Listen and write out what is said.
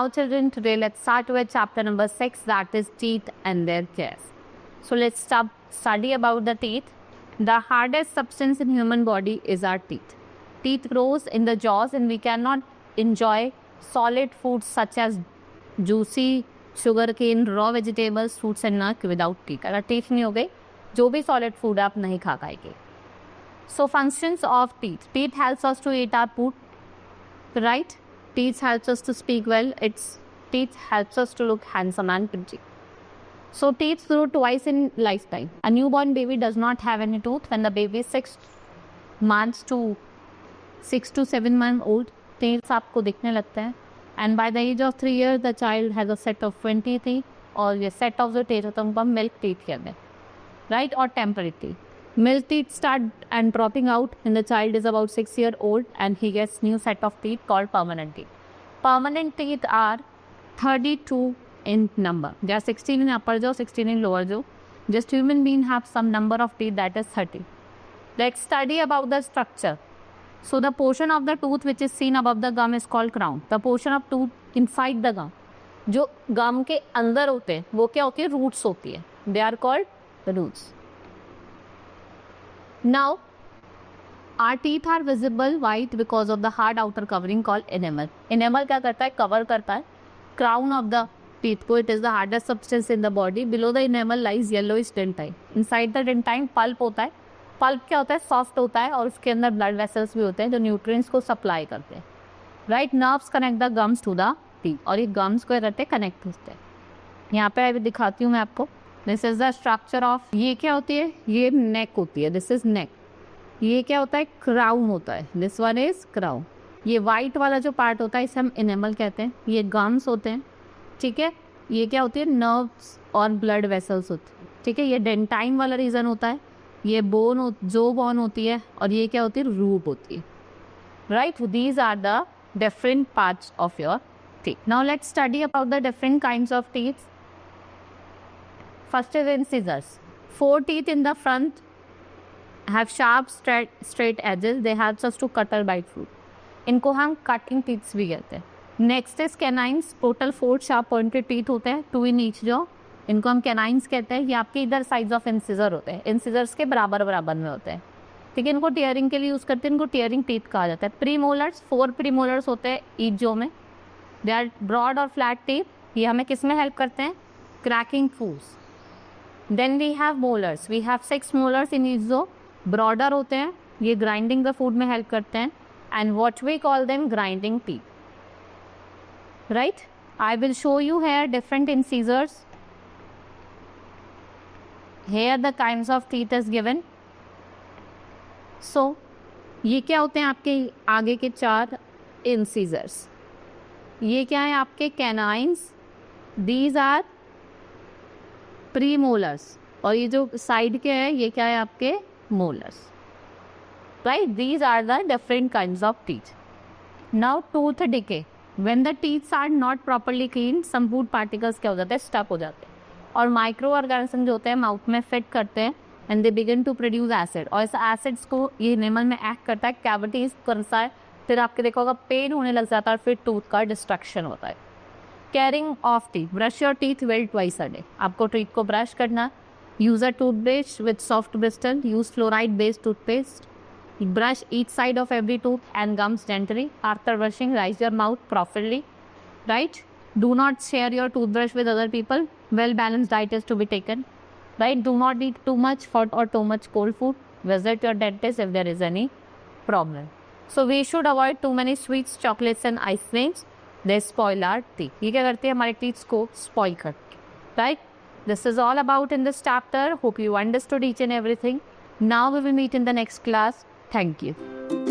Now children, today let's start with chapter number 6, that is teeth and their care. So let's study about the teeth. The hardest substance in human body is our teeth. Teeth grows in the jaws and we cannot enjoy solid foods such as juicy, sugarcane, raw vegetables, fruits and nuts without teeth. अगर teeth नहीं हो गए, जो भी solid food आप नहीं खा पाएंगे. So functions of teeth. Teeth helps us to eat our food, right? Teeth helps us to speak well. Teeth helps us to look handsome and pretty. So teeth grow twice in lifetime. A newborn baby does not have any tooth. When the baby is 6 to 7 months old, teeth आपको दिखने लगते हैं. And by the age of 3 years, the child has a set of 20 teeth, और ये set of the teeth होता है milk teeth कहते हैं, right? और temporary teeth. Milk teeth start and dropping out when the child is about 6 years old and he gets new set of teeth called permanent teeth. Permanent teeth are 32 in number. They are 16 in upper jaw, 16 in lower jaw. Just human being have some number of teeth, that is 30. Let's study about the structure. So the portion of the tooth which is seen above the gum is called crown. The portion of tooth inside the gum, जो gum के अंदर होते हैं, वो क्या होती है? Roots होती है. They are called roots. Now, our teeth are visible white because of the hard outer covering called enamel. Enamel क्या करता है? Cover करता है crown of the teeth को. It is the hardest substance in the body. Below the enamel lies yellowish dentine. Inside the dentine pulp होता है. Pulp क्या होता है? Soft होता है और उसके अंदर blood vessels भी होते हैं जो nutrients को supply करते हैं. Right? Nerves connect the gums to the teeth. और ये gums को करते connect होते हैं. यहाँ पे अभी दिखाती हूँ मैं आपको. This is the structure of, ये क्या होती है? ये नेक होती है. दिस इज नेक. ये क्या होता है? क्राउन होता है. This one is crown. ये वाइट वाला जो पार्ट होता है इसे हम इनेमल कहते हैं. ये गम्स होते हैं, ठीक है. ये क्या होती है? नर्व्स और ब्लड वेसल्स होते हैं, ठीक है. ये डेंटाइन वाला रीजन होता है. ये जो बोन होती है, और ये क्या होती है? रूट होती है, right. These are the different parts of your teeth. Now let's study about the different kinds of teeth. First is incisors. 4 teeth in the front have sharp straight edges. They help us to cut or bite food. इनको हम cutting teeth भी कहते हैं. Next is canines. Total 4 sharp pointed teeth होते हैं, 2 in each jaw. इनको हम canines कहते हैं. ये आपके इधर size of incisor होते हैं. Incisors के बराबर में होते हैं, ठीक है. इनको tearing के लिए यूज़ करते हैं. इनको tearing teeth कहा जाता है. Premolars, 4 premolars होते हैं each jaw में. They are broad और flat teeth. ये हमें किस में help करते हैं? Cracking foods. Then we have molars. We have 6 molars in each jaw. Broader होते हैं, ये grinding the food में help करते हैं. And what we call them grinding teeth. Right? I will show you here different incisors. Here the kinds of teeth is given. So ये क्या होते हैं? आपके आगे के 4 incisors. ये क्या है? आपके canines. These are premolars. और ये जो साइड के है ये क्या है? आपके molars, right. These are the different kinds of teeth. Now tooth decay. When the teeths are not properly clean, some food particles क्या हो जाते हैं? स्टक हो जाते हैं, और माइक्रो ऑर्गेनिज्म जो होते हैं माउथ में फिट करते हैं and they begin to produce acid. और इस एसिड्स को ये एनिमल में एक्ट करता है, कैविटीज करता है, फिर आपके देखो होगा पेन होने लग जाता है और फिर टूथ का डिस्ट्रक्शन होता है. Caring of teeth. Brush your teeth well twice a day. आपको टीथ को ब्रश करना. Use a toothbrush with soft bristle. Use fluoride based toothpaste. Brush each side of every tooth and gums gently. After brushing rise your mouth properly, right. Do not share your toothbrush with other people. Well balanced diet is to be taken, right. Do not eat too much hot or too much cold food. Visit your dentist if there is any problem. So we should avoid too many sweets, chocolates and ice creams. They spoil our teeth. ये क्या करते हैं? हमारे teeth को spoil करते हैं, right? This is all about in this chapter. Hope you understood each and everything. Now we will meet in the next class. Thank you.